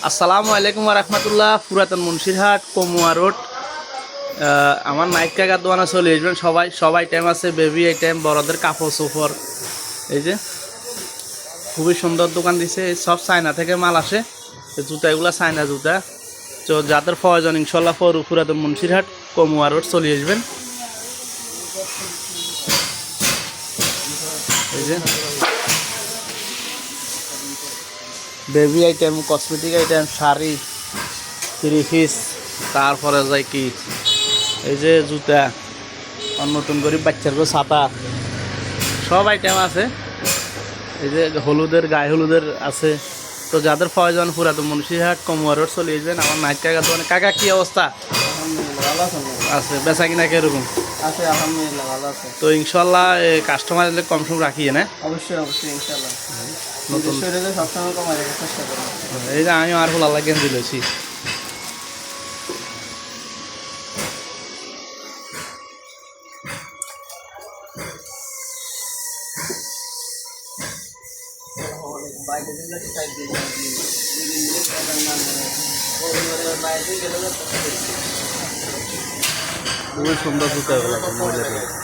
আসসালামু আলাইকুম রহমতুল্লাহ। পুরাতন মুন্সিরহাট কমুয়া রোড। আমার নাইট কাকার দোকানে চলে আসবেন সবাই। সব আইটেম আছে, বেবি আইটেম, বড়দের কাপড় চোপড়। এই যে খুবই সুন্দর দোকান দিছে, সব চায়না থেকে মাল আসে। জুতাগুলো চায়না জুতা। তো যাদের প্রয়োজন ইনশাল্লাহ পুরাতন মুন্সিরহাট কমুয়া রোড চলে আসবেন। এই যে baby item, cosmetic item, sari, three piece, তারপরে যায় কি এই যে জুতা, নতুন গরিব বাচ্চার ছাতা, সব আইটেম আছে। এই যে হলুদের, গায়ে হলুদের আছে। তো যাদের প্রয়োজন পুরাতন মুন্সিরহাট কমুয়া রোড চলে আসবেন। আমার নাইট কাকা দোকানে। কাকা কি অবস্থা? আছে বেচা কিনা কিরকম আছে? আলহামদুলিল্লাহ ভালো আছে। তো ইনশাল্লাহ কাস্টমার এলে কম সম রাখিয়ে না? অবশ্যই অবশ্যই ইনশাআল্লাহ। নতুন সবসময় কমাই রাখার চেষ্টা করব। এই যে আমি আর ফুল আল্লাহ গেঞ্জি লইছি। খুবই সুন্দর জুতা এগুলো।